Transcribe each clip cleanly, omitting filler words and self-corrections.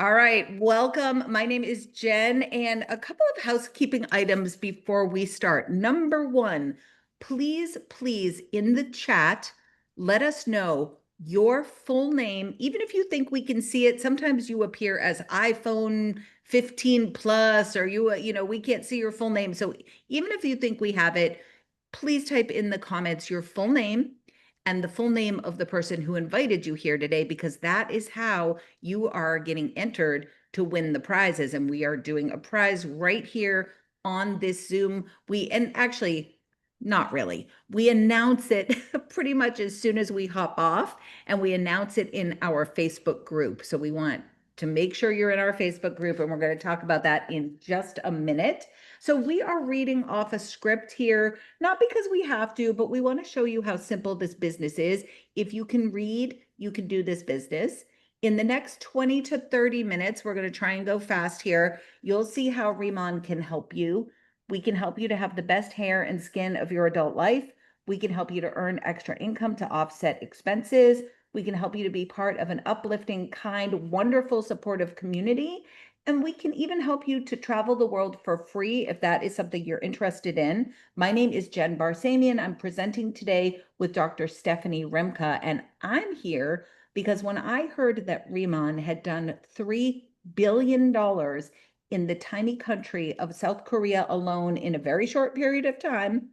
All right, welcome. My name is Jen, and a couple of housekeeping items before we start. Number one, please, in the chat, let us know your full name. Even if you think we can see it, sometimes you appear as iPhone 15 plus, or we can't see your full name. So even if you think we have it, please type in the comments your full name and the full name of the person who invited you here today, because that is how you are getting entered to win the prizes. And we are doing a prize right here on this Zoom. And actually, not really. We announce it pretty much as soon as we hop off, and we announce it in our Facebook group. So we want to make sure you're in our Facebook group, and we're going to talk about that in just a minute. So we are reading off a script here, not because we have to, but we want to show you how simple this business is. If you can read, you can do this business. In the next 20 to 30 minutes, we're going to try and go fast here. You'll see how Riman can help you. We can help you to have the best hair and skin of your adult life. We can help you to earn extra income to offset expenses. We can help you to be part of an uplifting, kind, wonderful, supportive community. And we can even help you to travel the world for free if that is something you're interested in. My name is Jen Barsamian. I'm presenting today with Dr. Stephanie Rimka, and I'm here because when I heard that Riman had done $3 billion in the tiny country of South Korea alone in a very short period of time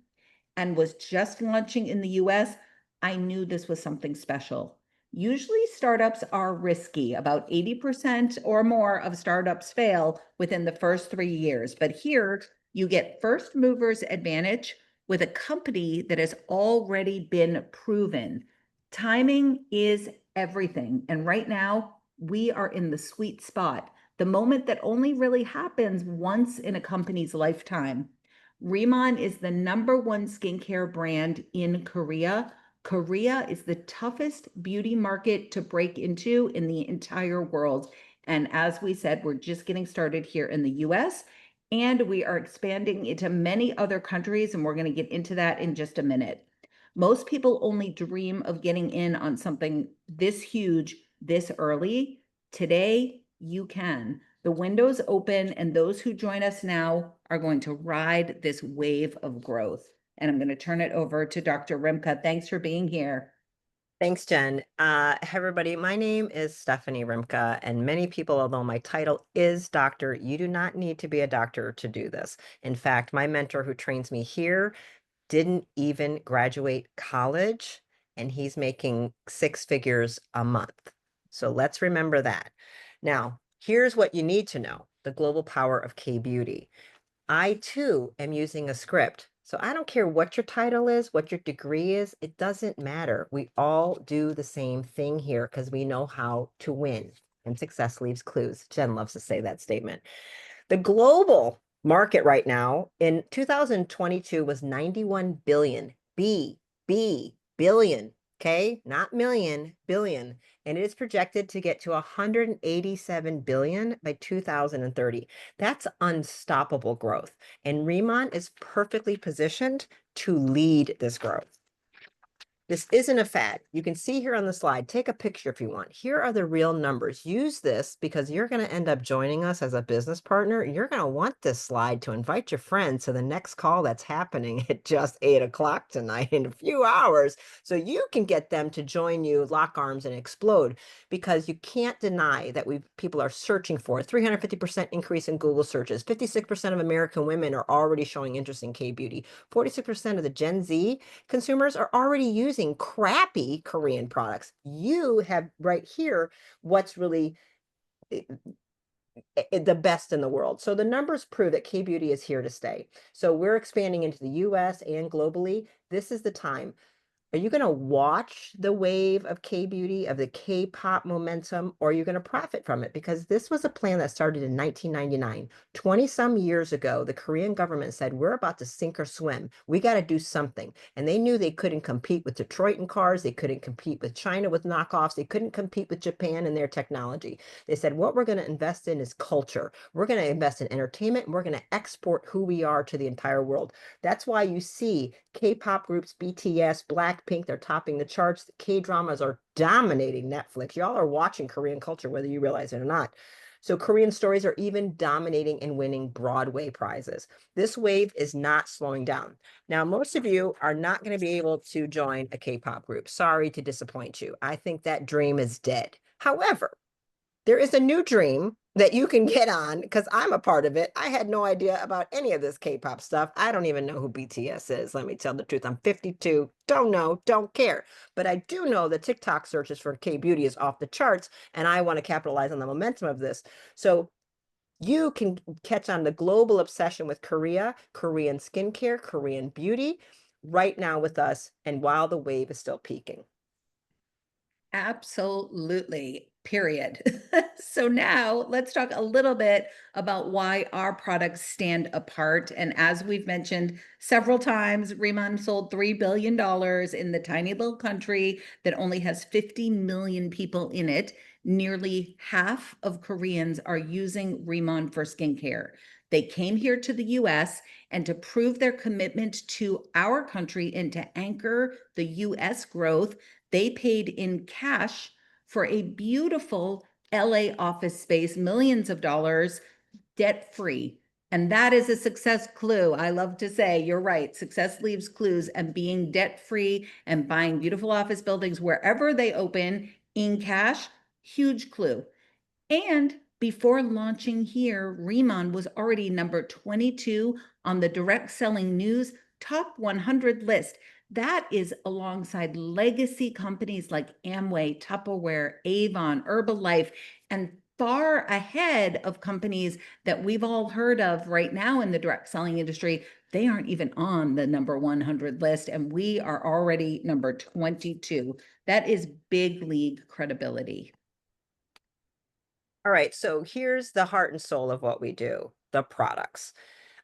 and was just launching in the US, I knew this was something special. Usually, startups are risky. About 80% or more of startups fail within the first 3 years. But here, you get first movers advantage with a company that has already been proven. Timing is everything. And right now, we are in the sweet spot, the moment that only really happens once in a company's lifetime. Riman is the #1 skincare brand in Korea. Korea is the toughest beauty market to break into in the entire world. And as we said, we're just getting started here in the US, and we are expanding into many other countries, and we're going to get into that in just a minute. Most people only dream of getting in on something this huge, this early. Today, you can. The window's open, and those who join us now are going to ride this wave of growth. And I'm going to turn it over to Dr. Rimka. Thanks for being here. Thanks, Jen. Hey, everybody. My name is Stephanie Rimka, and many people, although my title is doctor, you do not need to be a doctor to do this. In fact, my mentor who trains me here didn't even graduate college, and he's making 6 figures a month. So let's remember that. Now, here's what you need to know: the global power of K-beauty. I too am using a script. So I don't care what your title is, what your degree is, it doesn't matter. We all do the same thing here because we know how to win. And success leaves clues. Jen loves to say that statement. The global market right now in 2022 was 91 billion. Billion. Okay, not million, billion. And it is projected to get to 187 billion by 2030. That's unstoppable growth. And Riman is perfectly positioned to lead this growth. This isn't a fad. You can see here on the slide, take a picture if you want. Here are the real numbers. Use this because you're going to end up joining us as a business partner. You're going to want this slide to invite your friends to the next call that's happening at just 8 o'clock tonight in a few hours, so you can get them to join you, lock arms, and explode, because you can't deny that people are searching for it. 350% increase in Google searches. 56% of American women are already showing interest in K-beauty. 46% of the Gen Z consumers are already using crappy Korean products. You have right here what's really the best in the world. So the numbers prove that K-beauty is here to stay. So we're expanding into the US and globally. This is the time. Are you going to watch the wave of K-beauty, of the K-pop momentum, or are you going to profit from it? Because this was a plan that started in 1999. 20 some years ago, the Korean government said, we're about to sink or swim. We got to do something. And they knew they couldn't compete with Detroit in cars. They couldn't compete with China with knockoffs. They couldn't compete with Japan in their technology. They said, what we're going to invest in is culture. We're going to invest in entertainment, and we're going to export who we are to the entire world. That's why you see K-pop groups, BTS, Blackpink, they're topping the charts. K-dramas are dominating Netflix. Y'all are watching Korean culture, whether you realize it or not. So Korean stories are even dominating and winning Broadway prizes. This wave is not slowing down. Now, most of you are not going to be able to join a K-pop group. Sorry to disappoint you. I think that dream is dead. However, there is a new dream that you can get on because I'm a part of it. I had no idea about any of this K-pop stuff. I don't even know who BTS is. Let me tell the truth. I'm 52. Don't know, don't care. But I do know that TikTok searches for K-beauty is off the charts, and I want to capitalize on the momentum of this. So you can catch on the global obsession with Korea, Korean skincare, Korean beauty right now with us, and while the wave is still peaking. Absolutely. Period. So now let's talk a little bit about why our products stand apart. And as we've mentioned several times, Riman sold $3 billion in the tiny little country that only has 50 million people in it. Nearly half of Koreans are using Riman for skincare. They came here to the US, and to prove their commitment to our country and to anchor the US growth, they paid in cash for a beautiful LA office space, millions of dollars, debt free. And that is a success clue. I love to say, you're right. Success leaves clues, and being debt free and buying beautiful office buildings wherever they open in cash, huge clue. And before launching here, Riman was already number 22 on the direct selling news top 100 list. That is alongside legacy companies like Amway, Tupperware, Avon, Herbalife, and far ahead of companies that we've all heard of right now in the direct selling industry. They aren't even on the number 100 list, and we are already number 22. That is big league credibility. All right, so here's the heart and soul of what we do, the products.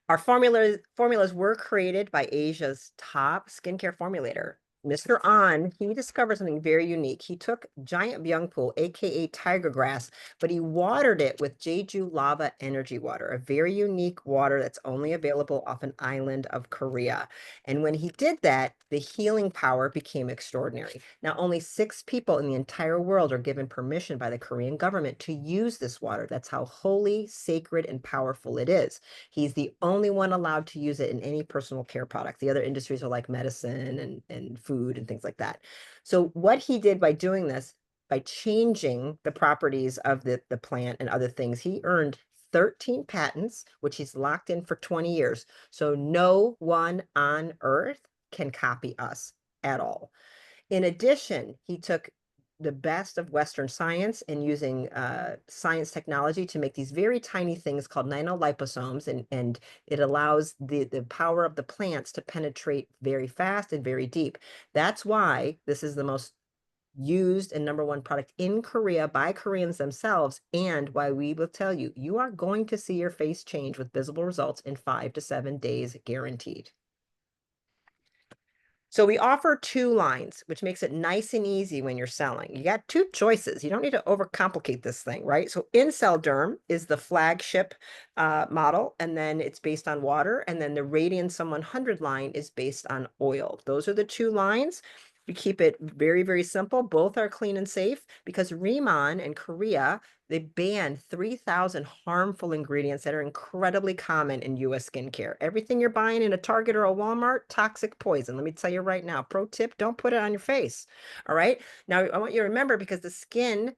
Our formulas were created by Asia's top skincare formulator, Mr. An. He discovered something very unique. He took giant byungpul, aka tiger grass, but he watered it with Jeju lava energy water, a very unique water that's only available off an island of Korea. And when he did that, the healing power became extraordinary. Now, only 6 people in the entire world are given permission by the Korean government to use this water. That's how holy, sacred, and powerful it is. He's the only one allowed to use it in any personal care product. The other industries are like medicine and food and things like that. So what he did by doing this, by changing the properties of the plant and other things, he earned 13 patents, which he's locked in for 20 years. So no one on earth can copy us at all. In addition, he took the best of Western science and using science technology to make these very tiny things called nanoliposomes, and it allows the power of the plants to penetrate very fast and very deep. That's why this is the most used and number one product in Korea by Koreans themselves, and why we will tell you, you are going to see your face change with visible results in 5 to 7 days guaranteed. So we offer 2 lines, which makes it nice and easy when you're selling. You got 2 choices. You don't need to overcomplicate this thing, right? So Incel Derm is the flagship model, and then it's based on water. And then the Radiance 100 line is based on oil. Those are the 2 lines. We keep it very, very simple. Both are clean and safe because Riman and Korea, they banned 3,000 harmful ingredients that are incredibly common in US skincare. Everything you're buying in a Target or a Walmart, toxic poison. Let me tell you right now, pro tip, don't put it on your face. All right. Now, I want you to remember, because the skin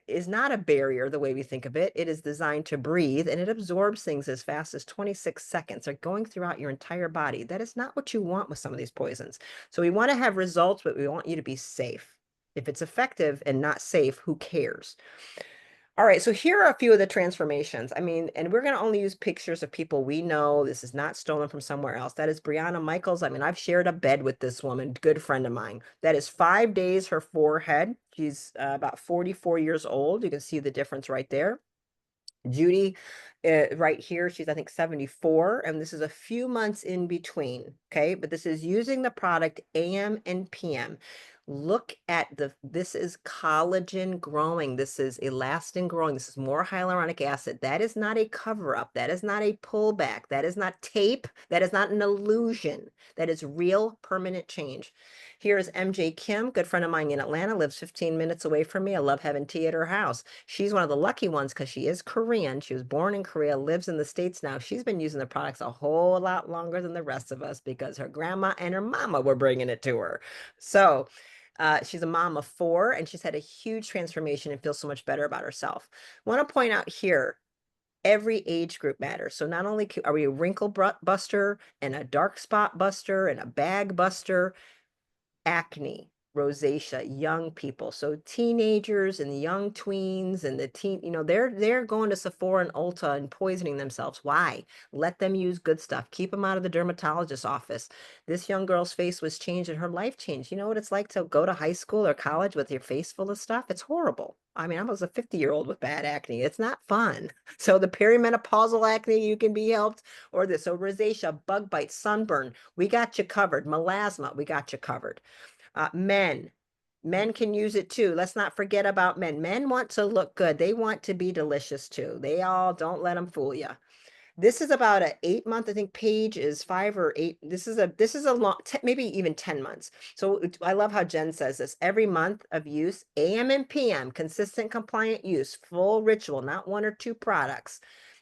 is not a barrier the way we think of it. It is designed to breathe, and it absorbs things as fast as 26 seconds. They're going throughout your entire body. That is not what you want with some of these poisons. So we want to have results, but we want you to be safe. If it's effective and not safe, who cares? All right, so here are a few of the transformations. I mean, and we're going to only use pictures of people we know. This is not stolen from somewhere else. That is Brianna Michaels. I mean, I've shared a bed with this woman, good friend of mine. That is 5 days her forehead. She's about 44 years old. You can see the difference right there. Judy, right here, she's I think 74, and this is a few months in between. Okay, but this is using the product AM and PM. Look at this is collagen growing. This is elastin growing. This is more hyaluronic acid. That is not a cover up. That is not a pullback. That is not tape. That is not an illusion. That is real permanent change. Here's MJ Kim, good friend of mine in Atlanta, lives 15 minutes away from me. I love having tea at her house. She's one of the lucky ones because she is Korean. She was born in Korea, lives in the States now. She's been using the products a whole lot longer than the rest of us because her grandma and her mama were bringing it to her. So, she's a mom of four and she's had a huge transformation and feels so much better about herself. I want to point out here, every age group matters. So not only are we a wrinkle buster and a dark spot buster and a bag buster, acne, rosacea, young people. So teenagers and the young tweens and the teen, they're going to Sephora and Ulta and poisoning themselves. Why? Let them use good stuff. Keep them out of the dermatologist's office. This young girl's face was changed and her life changed. You know what it's like to go to high school or college with your face full of stuff? It's horrible. I mean, I was a 50-year-old with bad acne. It's not fun. So the perimenopausal acne, you can be helped, or this. So rosacea, bug bites, sunburn, we got you covered. Melasma, we got you covered. Men can use it too. Let's not forget about men. Men want to look good. They want to be delicious too. They all don't let them fool you. This is about an 8 month, I think page is 5 or 8. This is a long, maybe even 10 months. So I love how Jen says this. Every month of use, AM and PM, consistent compliant use, full ritual, not one or two products,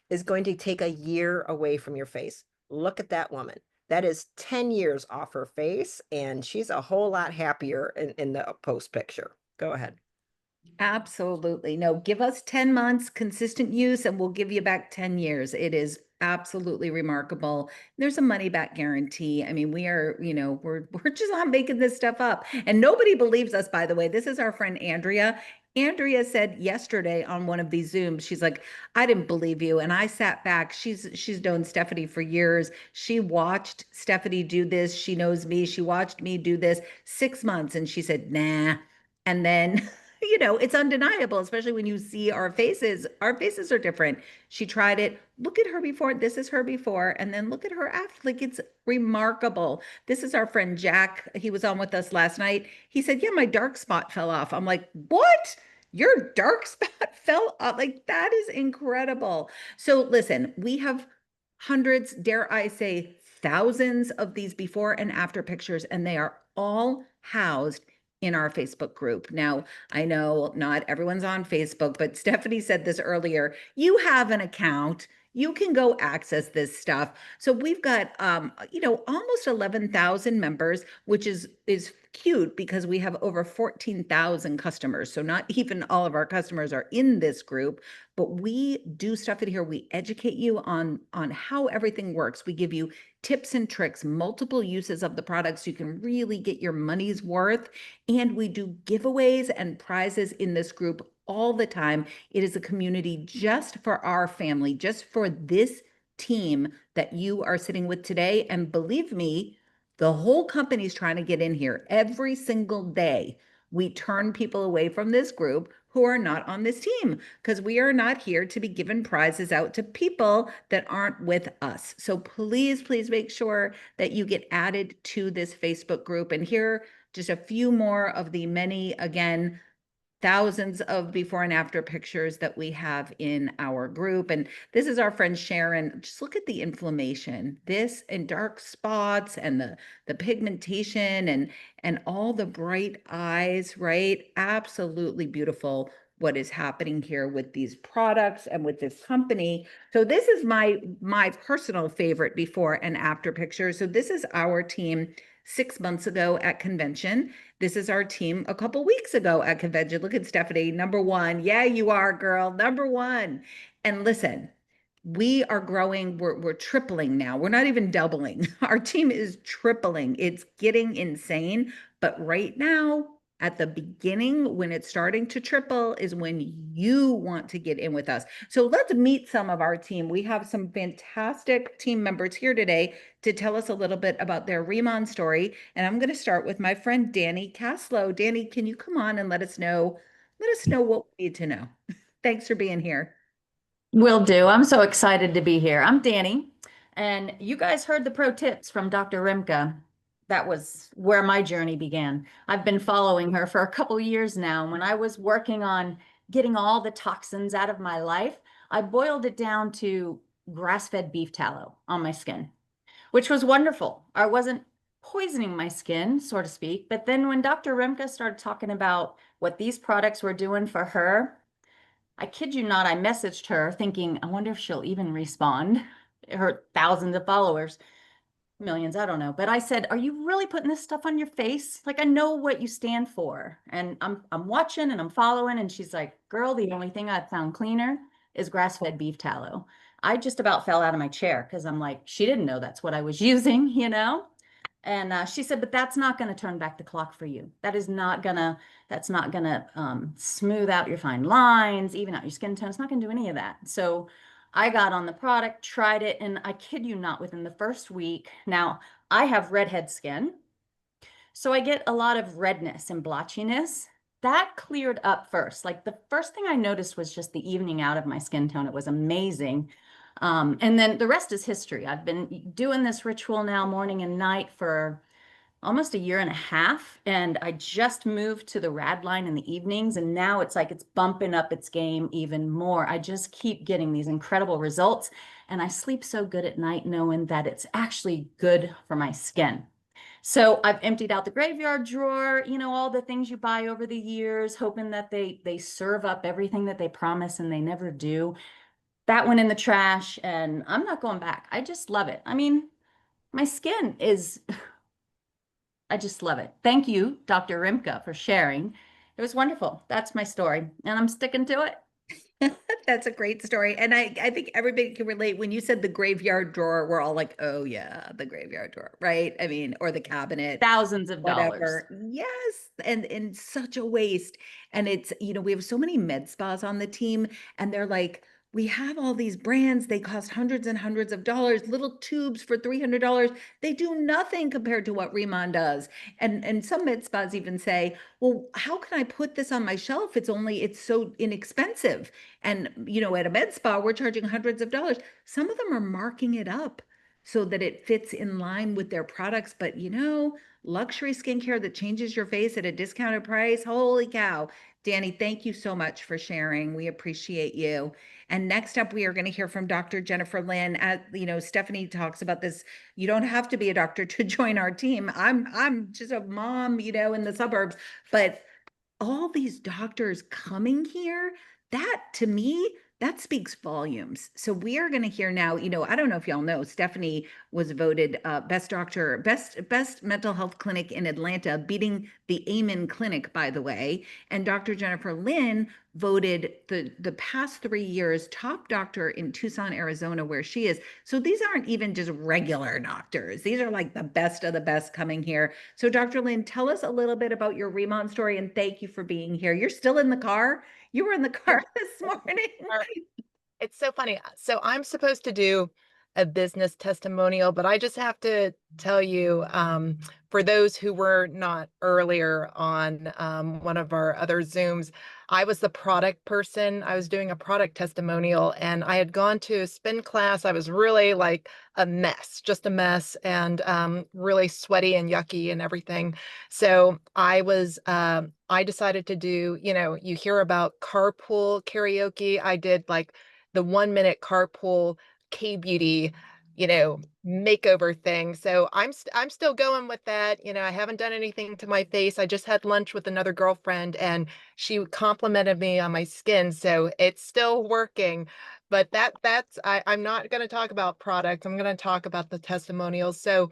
is going to take a year away from your face. Look at that woman. That is 10 years off her face, and she's a whole lot happier in the post picture. Go ahead. Absolutely. No, give us 10 months consistent use and we'll give you back 10 years. It is absolutely remarkable. There's a money back guarantee. I mean, we are, we're just not making this stuff up. And nobody believes us, by the way. This is our friend Andrea. Andrea said yesterday on one of these Zooms, she's like, I didn't believe you. And I sat back. She's known Stephanie for years. She watched Stephanie do this. She knows me. She watched me do this 6 months. And she said, nah. And then it's undeniable, especially when you see our faces. Our faces are different. She tried it. Look at her before. This is her before. And then look at her after. Like it's remarkable. This is our friend Jack. He was on with us last night. He said, yeah, my dark spot fell off. I'm like, what? Your dark spot fell off? Like that is incredible. So listen, we have hundreds, dare I say, thousands of these before and after pictures, and they are all housed in our Facebook group. Now, I know not everyone's on Facebook, but Stephanie said this earlier. You have an account. You can go access this stuff. So we've got almost 11,000 members, which is cute because we have over 14,000 customers. So not even all of our customers are in this group, but we do stuff in here. We educate you on how everything works. We give you tips and tricks, multiple uses of the products. So you can really get your money's worth. And we do giveaways and prizes in this group all the time. It is a community just for our family, just for this team that you are sitting with today. And believe me, the whole company's trying to get in here every single day. We turn people away from this group who are not on this team because we are not here to be giving prizes out to people that aren't with us. So please, please make sure that you get added to this Facebook group. And here, just a few more of the many, again, thousands of before and after pictures that we have in our group. And this is our friend Sharon. Just look at the inflammation, this and dark spots and the pigmentation and all the bright eyes, right? Absolutely beautiful what is happening here with these products and with this company. So this is my personal favorite before and after picture. So this is our team 6 months ago at convention. This is our team a couple weeks ago at convention. Look at Stephanie, number one. Yeah, you are, girl, number one. And listen, we are growing. We're tripling now. We're not even doubling. Our team is tripling. It's getting insane. But right now, at the beginning, when it's starting to triple, is when you want to get in with us. So let's meet some of our team. We have some fantastic team members here today to tell us a little bit about their Riman story. And I'm going to start with my friend Danny Caslow. Danny, can you come on and let us know what we need to know? Thanks for being here. Will do. I'm so excited to be here. I'm Danny, and you guys heard the pro tips from Dr. Rimka. That was where my journey began. I've been following her for a couple years now. When I was working on getting all the toxins out of my life, I boiled it down to grass-fed beef tallow on my skin, which was wonderful. I wasn't poisoning my skin, so to speak. But then when Dr. Rimka started talking about what these products were doing for her, I kid you not, I messaged her thinking, I wonder if she'll even respond. Her thousands of followers, millions, I don't know. But I said, "Are you really putting this stuff on your face? Like I know what you stand for." And I'm watching and I'm following and she's like, "Girl, the only thing I've found cleaner is grass-fed beef tallow." I just about fell out of my chair because I'm like, she didn't know that's what I was using, you know? And she said, but that's not going to turn back the clock for you. That's not going to smooth out your fine lines, even out your skin tone. It's not going to do any of that. So I got on the product, tried it, and I kid you not, within the first week, now I have redhead skin. So I get a lot of redness and blotchiness. That cleared up first. Like the first thing I noticed was just the evening out of my skin tone. It was amazing. And then the rest is history. I've been doing this ritual now morning and night for almost a year and a half. And I just moved to the rad line in the evenings. And now it's like it's bumping up its game even more. I just keep getting these incredible results. And I sleep so good at night knowing that it's actually good for my skin. So I've emptied out the graveyard drawer, you know, all the things you buy over the years, hoping that they serve up everything that they promise and they never do. That went in the trash and I'm not going back. I just love it. I mean, my skin is, I just love it. Thank you, Dr. Rimka, for sharing. It was wonderful. That's my story, and I'm sticking to it. That's a great story. And I think everybody can relate. When you said the graveyard drawer, we're all like, oh yeah, the graveyard drawer, right? I mean, or the cabinet, Thousands of dollars. whatever. Yes. And such a waste. And it's, we have so many med spas on the team, and they're like, we have all these brands, they cost hundreds and hundreds of dollars, little tubes for $300. They do nothing compared to what Riman does. And some med spas even say, well, how can I put this on my shelf? It's so inexpensive. And, at a med spa, we're charging hundreds of dollars. Some of them are marking it up so that it fits in line with their products. But, luxury skincare that changes your face at a discounted price. Holy cow. Danny, thank you so much for sharing. We appreciate you. And next up, we are going to hear from Dr. Jennifer Lynn. Stephanie talks about this. You don't have to be a doctor to join our team. I'm just a mom, in the suburbs, but all these doctors coming here, that to me, that speaks volumes. So we are going to hear now, I don't know if y'all know, Stephanie was voted best mental health clinic in Atlanta, beating the Amen Clinic, by the way. And Dr. Jennifer Lynn voted the past 3 years top doctor in Tucson, Arizona, where she is. So these aren't even just regular doctors. These are like the best of the best coming here. So Dr. Lynn, tell us a little bit about your Riman story, and thank you for being here. You're still in the car? You were in the car this morning. It's so funny. So I'm supposed to do a business testimonial, but I just have to tell you, for those who were not earlier on one of our other Zooms, I was the product person. I was doing a product testimonial and I had gone to a spin class. I was really like a mess, just a mess, and really sweaty and yucky and everything. So I decided to do, you hear about carpool karaoke. I did like the 1 minute carpool K-beauty, makeover thing. So I'm still going with that. I haven't done anything to my face. I just had lunch with another girlfriend and she complimented me on my skin. So it's still working. But I'm not going to talk about product. I'm going to talk about the testimonials. So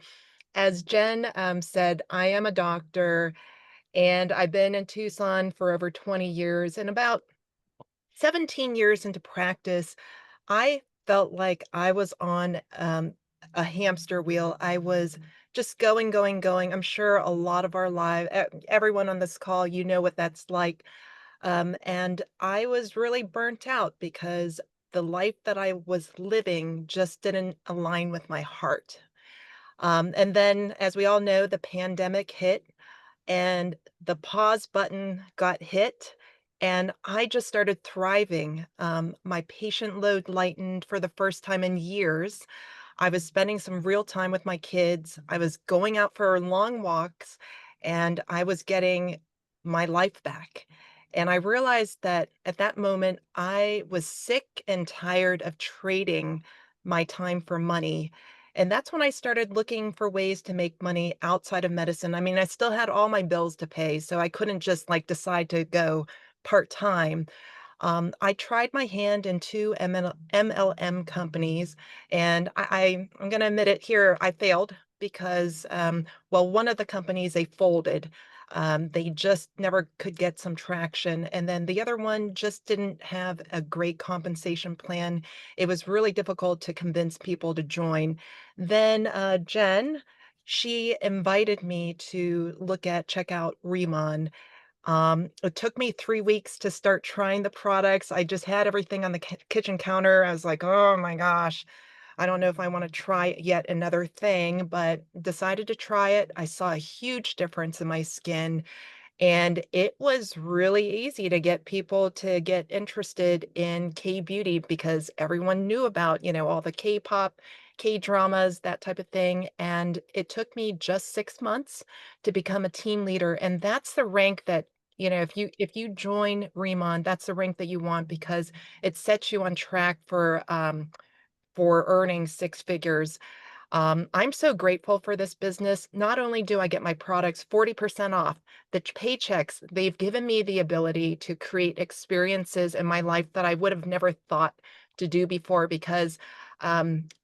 as Jen said, I am a doctor and I've been in Tucson for over 20 years, and about 17 years into practice, I felt like I was on a hamster wheel. I was just going, going, going. I'm sure a lot of everyone on this call, you know what that's like. And I was really burnt out because the life that I was living just didn't align with my heart. And then, as we all know, the pandemic hit and the pause button got hit and I just started thriving. My patient load lightened for the first time in years. I was spending some real time with my kids. I was going out for long walks and I was getting my life back. And I realized that at that moment, I was sick and tired of trading my time for money. And that's when I started looking for ways to make money outside of medicine. I mean, I still had all my bills to pay, so I couldn't just like decide to go part-time. I tried my hand in two MLM companies, and I'm going to admit it here, I failed because, well, one of the companies they folded. They just never could get some traction. And then the other one just didn't have a great compensation plan. It was really difficult to convince people to join. Then Jen, she invited me to check out Riman. It took me 3 weeks to start trying the products. I just had everything on the kitchen counter. I was like, "Oh my gosh, I don't know if I wanna try yet another thing," but decided to try it. I saw a huge difference in my skin, and it was really easy to get people to get interested in K-beauty because everyone knew about, all the K-pop, K-dramas, that type of thing, and it took me just 6 months to become a team leader, and that's the rank that, if you join Remon, that's the rank that you want because it sets you on track for earning 6 figures. I'm so grateful for this business. Not only do I get my products 40% off, the paychecks, they've given me the ability to create experiences in my life that I would have never thought to do before because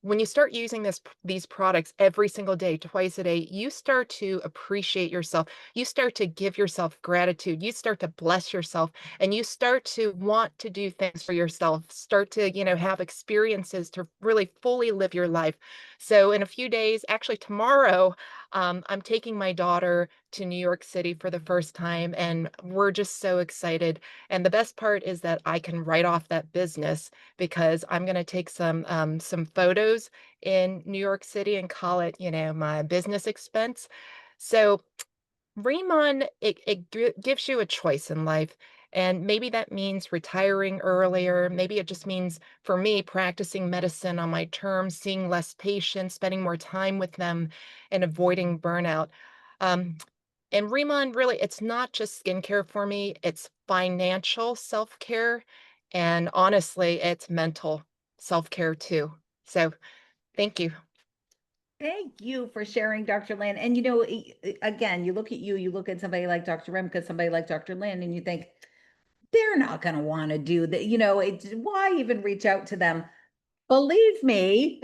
when you start using these products every single day, twice a day, you start to appreciate yourself. You start to give yourself gratitude. You start to bless yourself and you start to want to do things for yourself, start to, have experiences to really fully live your life. So in a few days, actually tomorrow, I'm taking my daughter to New York City for the first time, and we're just so excited. And the best part is that I can write off that business because I'm going to take some photos in New York City and call it, my business expense. So Rimon, it gives you a choice in life. And maybe that means retiring earlier. Maybe it just means, for me, practicing medicine on my terms, seeing less patients, spending more time with them, and avoiding burnout. Um, and Rimon, really, it's not just skincare for me, it's financial self care. And honestly, it's mental self care too. So thank you. Thank you for sharing, Dr. Lynn. And again, you look at somebody like Dr. Remke, somebody like Dr. Lynn, and you think they're not going to want to do that. Why even reach out to them? Believe me,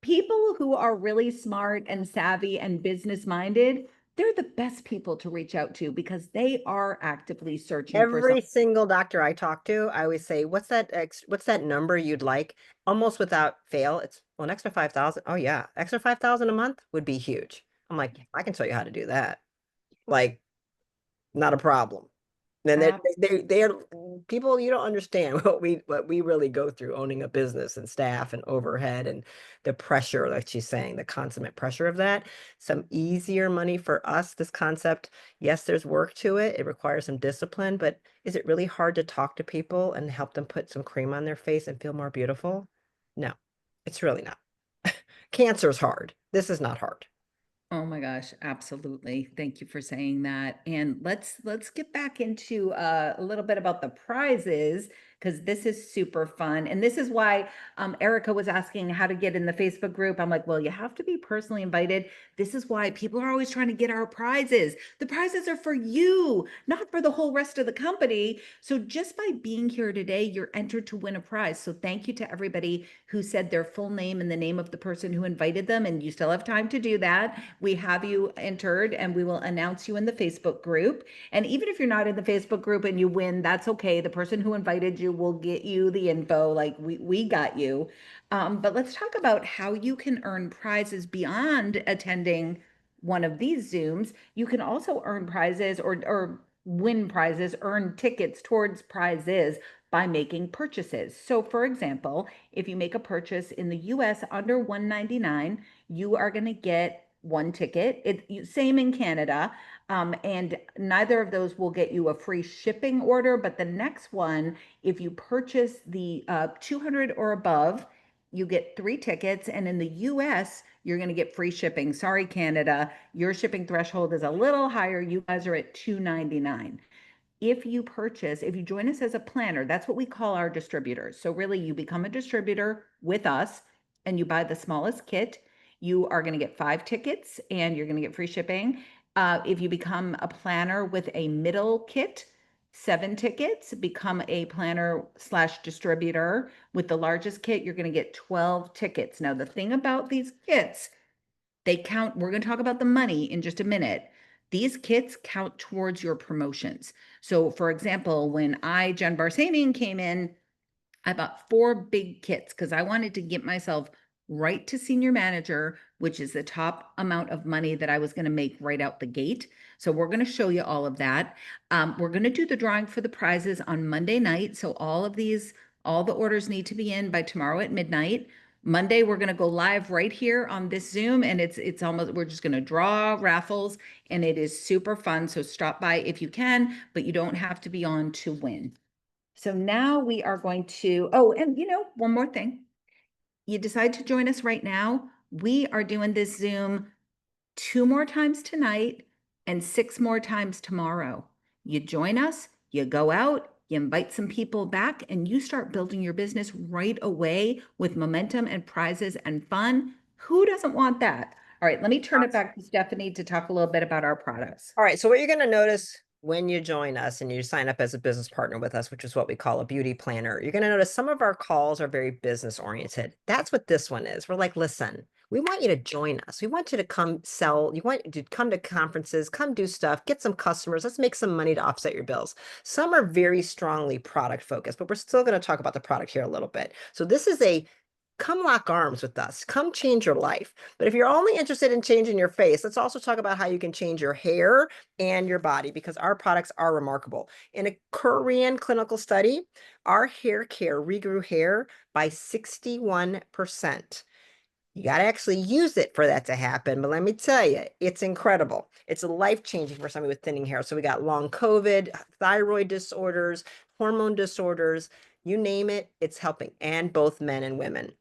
people who are really smart and savvy and business minded, they're the best people to reach out to because they are actively searching for something. Every single doctor I talk to, I always say, what's that number you'd like? Almost without fail, it's well, an extra 5,000. Oh yeah, extra 5,000 a month would be huge. I'm like, I can show you how to do that. Like, not a problem. And they're people, you don't understand what we really go through owning a business and staff and overhead and the pressure, like she's saying, the consummate pressure of that. Some easier money for us, this concept. Yes, there's work to it. It requires some discipline, but is it really hard to talk to people and help them put some cream on their face and feel more beautiful? No, it's really not. Cancer's hard. This is not hard. Oh my gosh, absolutely. Thank you for saying that. And let's get back into a little bit about the prizes because this is super fun. And this is why Erica was asking how to get in the Facebook group. I'm like, well, you have to be personally invited. This is why people are always trying to get our prizes. The prizes are for you, not for the whole rest of the company. So just by being here today, you're entered to win a prize. So thank you to everybody who said their full name and the name of the person who invited them. And you still have time to do that. We have you entered and we will announce you in the Facebook group. And even if you're not in the Facebook group and you win, that's okay. The person who invited you will get you the info. Like we got you. But let's talk about how you can earn prizes beyond attending one of these Zooms. You can also earn prizes or win prizes, earn tickets towards prizes by making purchases. So for example, if you make a purchase in the US under 199, you are going to get one ticket. Same in Canada. And neither of those will get you a free shipping order. But the next one, if you purchase the 200 or above, you get three tickets. And in the US, you're going to get free shipping. Sorry, Canada, your shipping threshold is a little higher. You guys are at 299. If you join us as a planner, that's what we call our distributors. So really, you become a distributor with us and you buy the smallest kit, you are going to get 5 tickets and you're going to get free shipping. If you become a planner with a middle kit, 7 tickets. Become a planner slash distributor with the largest kit, you're going to get 12 tickets. Now, the thing about these kits, they count. We're going to talk about the money in just a minute. These kits count towards your promotions. So, for example, when Jen Barsamian, came in, I bought 4 big kits because I wanted to get myself right to senior manager, which is the top amount of money that I was going to make right out the gate. So we're going to show you all of that. We're going to do the drawing for the prizes on Monday night. So all the orders need to be in by tomorrow at midnight. Monday, we're going to go live right here on this Zoom, and it's almost, we're just going to draw raffles, and it is super fun. So stop by if you can, but you don't have to be on to win. So now we are going to, oh, and one more thing. You decide to join us right now. We are doing this Zoom 2 more times tonight and 6 more times tomorrow. You join us, you go out, you invite some people back, and you start building your business right away with momentum and prizes and fun. Who doesn't want that? All right, let me turn it back to Stephanie to talk a little bit about our products. All right, so what you're going to notice when you join us and you sign up as a business partner with us, which is what we call a beauty planner, you're going to notice some of our calls are very business oriented. That's what this one is. We're like, listen, we want you to join us. We want you to come sell. You want to come to conferences, come do stuff, get some customers. Let's make some money to offset your bills. Some are very strongly product focused, but we're still going to talk about the product here a little bit. So this is a come lock arms with us. Come change your life. But if you're only interested in changing your face, let's also talk about how you can change your hair and your body, because our products are remarkable. In a Korean clinical study, our hair care regrew hair by 61%. You got to actually use it for that to happen. But let me tell you, it's incredible. It's life-changing for somebody with thinning hair. So we got long COVID, thyroid disorders, hormone disorders, you name it, it's helping, and both men and women.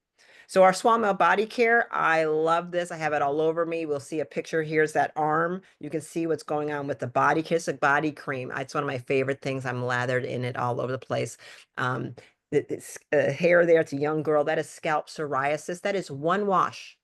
So our Swamel body care, I love this. I have it all over me. We'll see a picture. Here's that arm. You can see what's going on with the body care. It's a body cream. It's one of my favorite things. I'm lathered in it all over the place. It's hair there. It's a young girl. That is scalp psoriasis. That is one wash,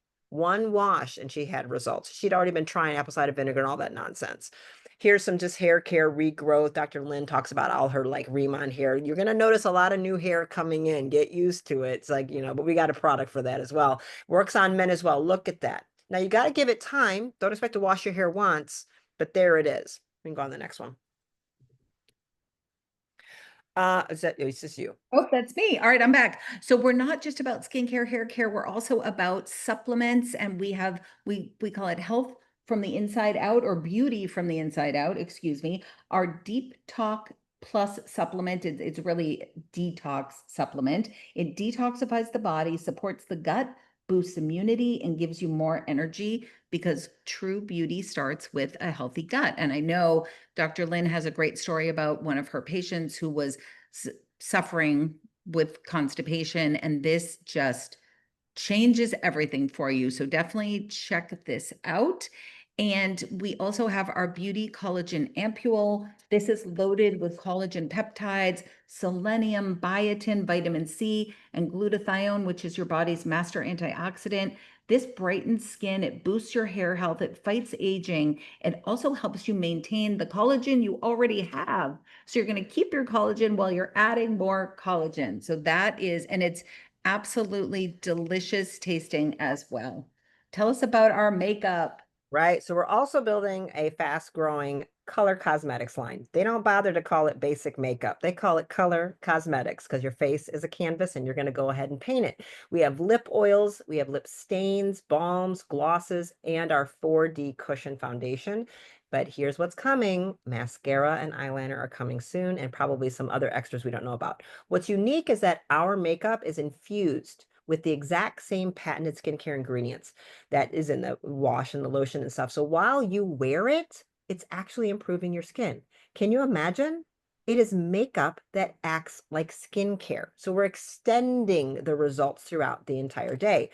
and she had results. She'd already been trying apple cider vinegar and all that nonsense. Here's some just hair care regrowth. Dr. Lynn talks about all her like Riman hair. You're going to notice a lot of new hair coming in. Get used to it. It's like, but we got a product for that as well. Works on men as well. Look at that. Now you got to give it time. Don't expect to wash your hair once, but there it is. We can go on the next one. It's just you. Oh, that's me. All right, I'm back. So we're not just about skincare, hair care. We're also about supplements, and we call it health from the inside out, or beauty from the inside out, excuse me. Our Deep Talk Plus supplement, it's really detox supplement. It detoxifies the body, supports the gut, boosts immunity, and gives you more energy, because true beauty starts with a healthy gut. And I know Dr. Lynn has a great story about one of her patients who was suffering with constipation, and this just changes everything for you. So definitely check this out. And we also have our Beauty Collagen Ampule. This is loaded with collagen peptides, selenium, biotin, vitamin C, and glutathione, which is your body's master antioxidant. This brightens skin, it boosts your hair health, it fights aging. It also helps you maintain the collagen you already have. So you're going to keep your collagen while you're adding more collagen. So that is, and it's absolutely delicious tasting as well. Tell us about our makeup. Right. So we're also building a fast growing color cosmetics line. They don't bother to call it basic makeup. They call it color cosmetics, because your face is a canvas and you're going to go ahead and paint it. We have lip oils, we have lip stains, balms, glosses, and our 4D cushion foundation. But here's what's coming. Mascara and eyeliner are coming soon, and probably some other extras we don't know about. What's unique is that our makeup is infused with the exact same patented skincare ingredients that is in the wash and the lotion and stuff. So while you wear it, it's actually improving your skin. Can you imagine? It is makeup that acts like skincare. So we're extending the results throughout the entire day.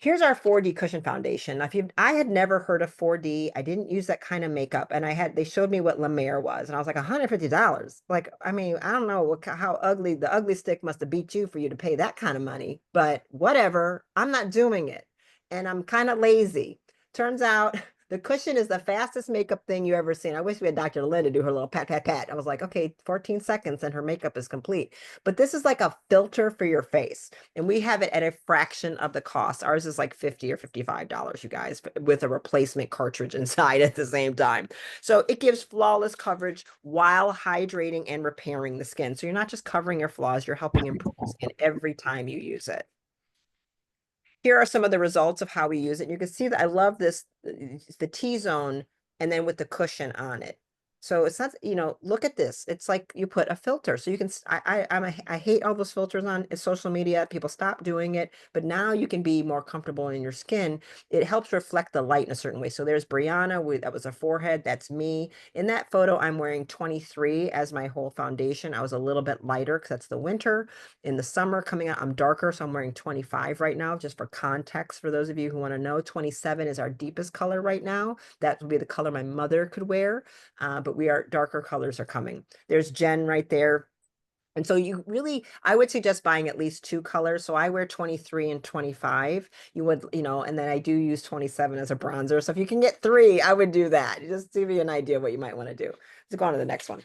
Here's our 4D cushion foundation. Now, I had never heard of 4D. I didn't use that kind of makeup, and they showed me what La Mer was, and I was like, $150. Like, I mean, I don't know how ugly the ugly stick must have beat you for you to pay that kind of money, but whatever. I'm not doing it, and I'm kind of lazy. Turns out the cushion is the fastest makeup thing you ever seen. I wish we had Dr. Linda do her little pat, pat, pat. I was like, okay, 14 seconds and her makeup is complete. But this is like a filter for your face. And we have it at a fraction of the cost. Ours is like $50 or $55, you guys, with a replacement cartridge inside at the same time. So it gives flawless coverage while hydrating and repairing the skin. So you're not just covering your flaws, you're helping improve the skin every time you use it. Here are some of the results of how we use it. And you can see that I love this, the T-zone, and then with the cushion on it. So it's not, look at this. It's like you put a filter. So you can, I hate all those filters on social media. People stop doing it, but now you can be more comfortable in your skin. It helps reflect the light in a certain way. So there's Brianna, that was a forehead. That's me. In that photo, I'm wearing 23 as my whole foundation. I was a little bit lighter because that's the winter. In the summer coming out, I'm darker. So I'm wearing 25 right now, just for context. For those of you who want to know, 27 is our deepest color right now. That would be the color my mother could wear. But darker colors are coming. There's Jen right there. And so I would suggest buying at least 2 colors. So I wear 23 and 25. You would, and then I do use 27 as a bronzer. So if you can get 3, I would do that. Just to give you an idea of what you might want to do. Let's go on to the next one.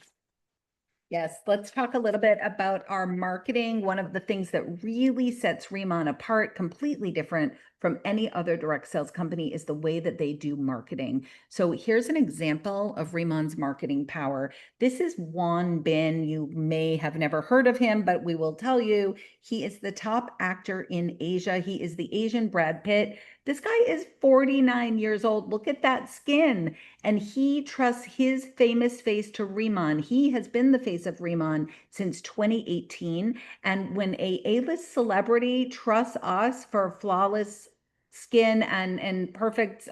Yes, let's talk a little bit about our marketing. One of the things that really sets Riman apart, completely different from any other direct sales company, is the way that they do marketing. So here's an example of Riman's marketing power. This is Won Bin. You may have never heard of him, but we will tell you, he is the top actor in Asia. He is the Asian Brad Pitt. This guy is 49 years old. Look at that skin. And he trusts his famous face to Riman. He has been the face of Riman since 2018. And when a A-list celebrity trusts us for flawless skin and perfect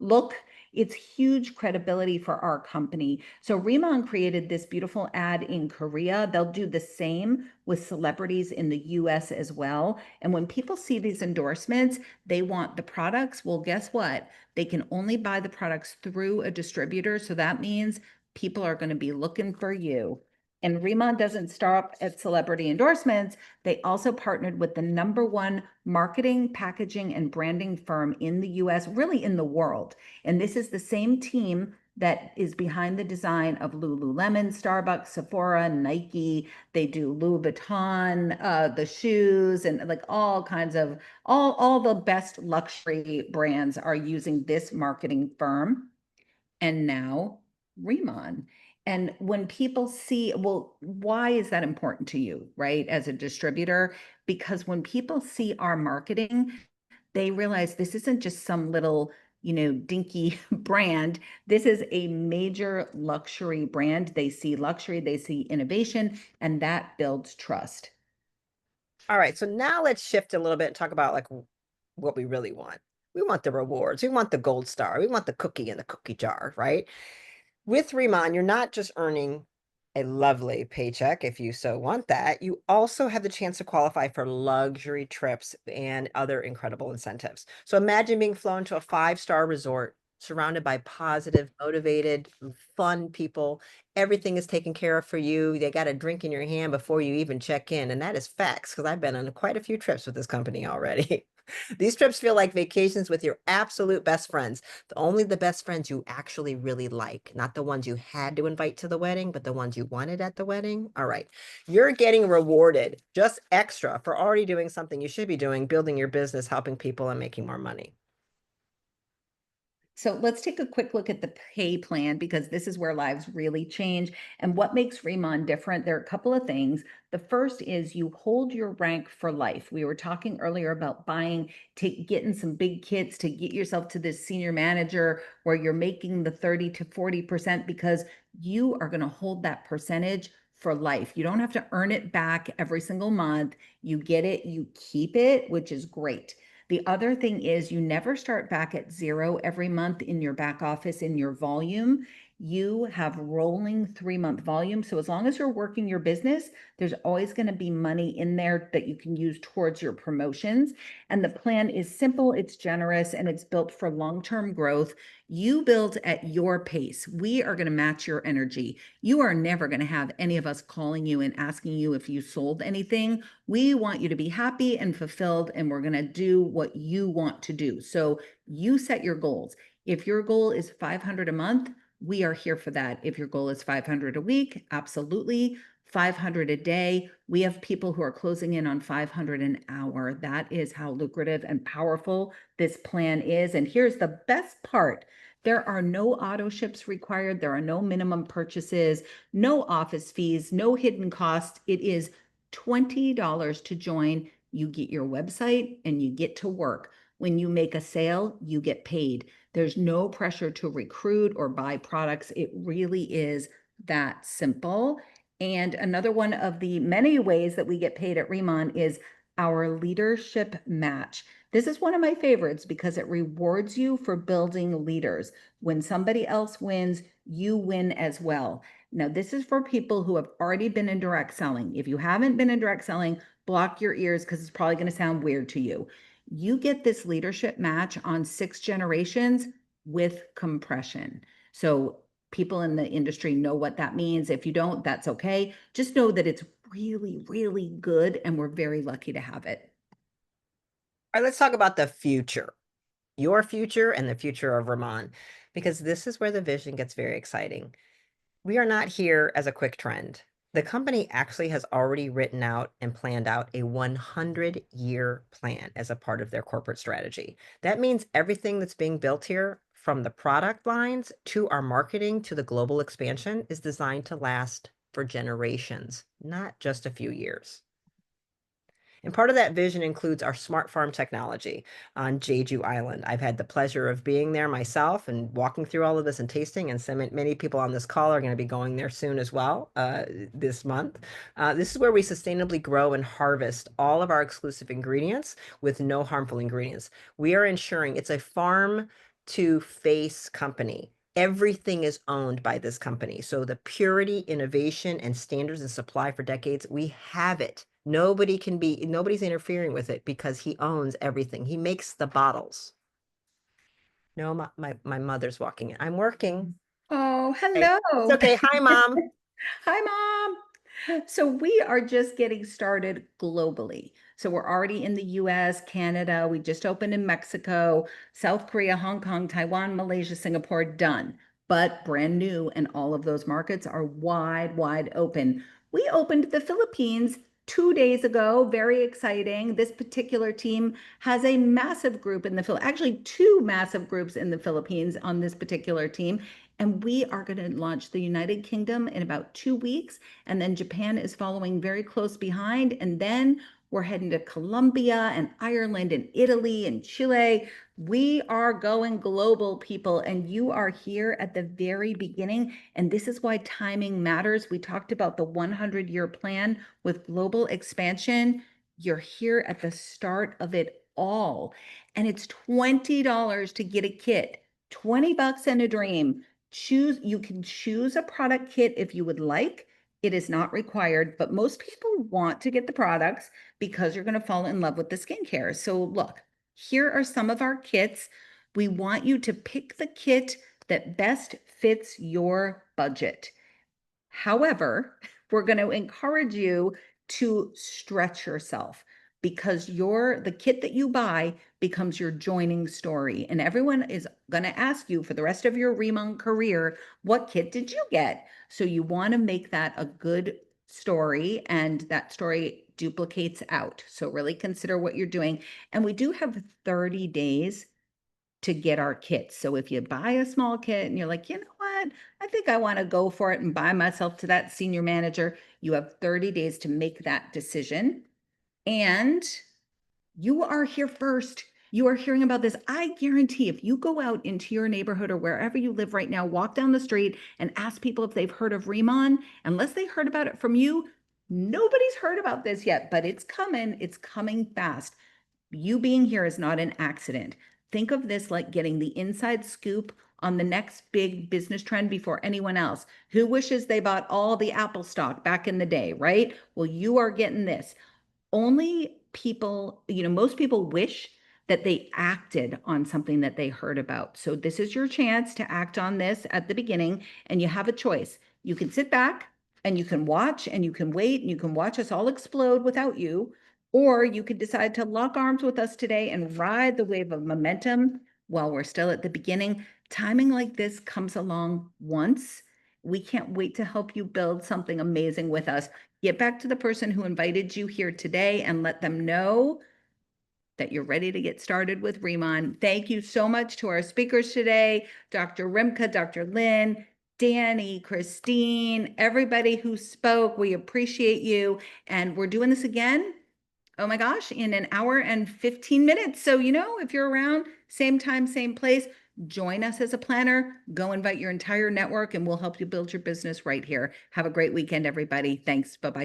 look, it's huge credibility for our company. So Riman created this beautiful ad in Korea. They'll do the same with celebrities in the US as well. And when people see these endorsements, they want the products. Well, guess what? They can only buy the products through a distributor. So that means people are going to be looking for you. And Riman doesn't stop at celebrity endorsements. They also partnered with the #1 marketing, packaging, and branding firm in the US, really in the world. And this is the same team that is behind the design of Lululemon, Starbucks, Sephora, Nike. They do Louis Vuitton, the shoes, and like all kinds of all the best luxury brands are using this marketing firm. And now Riman. And when people see, well, why is that important to you, right? As a distributor? Because when people see our marketing, they realize this isn't just some little, dinky brand. This is a major luxury brand. They see luxury, they see innovation, and that builds trust. All right. So now let's shift a little bit and talk about like what we really want. We want the rewards. We want the gold star. We want the cookie in the cookie jar, right? With Riman, you're not just earning a lovely paycheck if you so want that. You also have the chance to qualify for luxury trips and other incredible incentives. So imagine being flown to a 5-star resort surrounded by positive, motivated, fun people. Everything is taken care of for you. They got a drink in your hand before you even check in. And that is facts because I've been on quite a few trips with this company already. These trips feel like vacations with your absolute best friends. Only the best friends you actually really like, not the ones you had to invite to the wedding, but the ones you wanted at the wedding. All right. You're getting rewarded just extra for already doing something you should be doing, building your business, helping people, and making more money. So let's take a quick look at the pay plan because this is where lives really change. And what makes Riman different? There are a couple of things. The first is you hold your rank for life. We were talking earlier about getting some big kits to get yourself to this senior manager where you're making the 30 to 40% because you are going to hold that percentage for life. You don't have to earn it back every single month. You get it, you keep it, which is great. The other thing is you never start back at 0 every month in your back office in your volume. You have rolling 3-month volume. So as long as you're working your business, there's always going to be money in there that you can use towards your promotions. And the plan is simple, it's generous, and it's built for long-term growth. You build at your pace. We are going to match your energy. You are never going to have any of us calling you and asking you if you sold anything. We want you to be happy and fulfilled, and we're going to do what you want to do. So you set your goals. If your goal is 500 a month, we are here for that. If your goal is 500 a week, absolutely. 500 a day. We have people who are closing in on 500 an hour. That is how lucrative and powerful this plan is. And here's the best part. There are no auto ships required. There are no minimum purchases, no office fees, no hidden costs. It is $20 to join. You get your website and you get to work. When you make a sale, you get paid. There's no pressure to recruit or buy products. It really is that simple. And another one of the many ways that we get paid at Riman is our leadership match. This is one of my favorites because it rewards you for building leaders. When somebody else wins, you win as well. Now, this is for people who have already been in direct selling. If you haven't been in direct selling, block your ears because it's probably going to sound weird to you. You get this leadership match on 6 generations with compression. So people in the industry know what that means. If you don't, that's okay. Just know that it's really, really good, and we're very lucky to have it. All right, let's talk about the future, your future and the future of Riman, because this is where the vision gets very exciting. We are not here as a quick trend. The company actually has already written out and planned out a 100-year plan as a part of their corporate strategy. That means everything that's being built here, from the product lines to our marketing to the global expansion, is designed to last for generations, not just a few years. And part of that vision includes our smart farm technology on Jeju Island. I've had the pleasure of being there myself and walking through all of this and tasting, and many people on this call are going to be going there soon as well this month. This is where we sustainably grow and harvest all of our exclusive ingredients with no harmful ingredients. We are ensuring it's a farm to face company. Everything is owned by this company. So the purity, innovation, and standards and supply for decades, we have it. Nobody's interfering with it because he owns everything. He makes the bottles. No, my mother's walking in. I'm working. Oh, Okay. hello. It's okay. Hi, Mom. Hi, Mom. So we are just getting started globally. So we're already in the US, Canada. We just opened in Mexico, South Korea, Hong Kong, Taiwan, Malaysia, Singapore, done. But brand new, and all of those markets are wide, wide open. We opened the Philippines 2 days ago. Very exciting. This particular team has a massive group in the Philippines, actually 2 massive groups in the Philippines on this particular team. And we are going to launch the United Kingdom in about 2 weeks. And then Japan is following very close behind. And then we're heading to Colombia and Ireland and Italy and Chile. We are going global, people, and you are here at the very beginning. And this is why timing matters. We talked about the 100-year plan with global expansion. You're here at the start of it all. And it's $20 to get a kit, $20 and a dream. You can choose a product kit if you would like. It is not required, but most people want to get the products because you're going to fall in love with the skincare. So look, here are some of our kits. We want you to pick the kit that best fits your budget. However, we're going to encourage you to stretch yourself because the kit that you buy becomes your joining story. And everyone is going to ask you for the rest of your Rimon career, what kit did you get? So you want to make that a good story, and that story duplicates out. So really consider what you're doing. And we do have 30 days to get our kits. So if you buy a small kit and you're like, you know what, I think I want to go for it and buy myself to that senior manager, you have 30 days to make that decision. And you are here first. You are hearing about this. I guarantee if you go out into your neighborhood or wherever you live right now, walk down the street and ask people if they've heard of Riman, unless they heard about it from you, nobody's heard about this yet, but it's coming. It's coming fast. You being here is not an accident. Think of this like getting the inside scoop on the next big business trend before anyone else. Who wishes they bought all the Apple stock back in the day, right? Well, you are getting this. Only people, most people wish that they acted on something that they heard about. So this is your chance to act on this at the beginning, and you have a choice. You can sit back and you can watch and you can wait and you can watch us all explode without you, or you could decide to lock arms with us today and ride the wave of momentum while we're still at the beginning. Timing like this comes along once. We can't wait to help you build something amazing with us. Get back to the person who invited you here today and let them know that you're ready to get started with Riman. Thank you so much to our speakers today, Dr. Rimka, Dr. Lynn, Danny, Christine, everybody who spoke. We appreciate you. And we're doing this again, oh my gosh, in an hour and 15 minutes. So, if you're around, same time, same place, join us as a planner. Go invite your entire network and we'll help you build your business right here. Have a great weekend, everybody. Thanks. Bye-bye.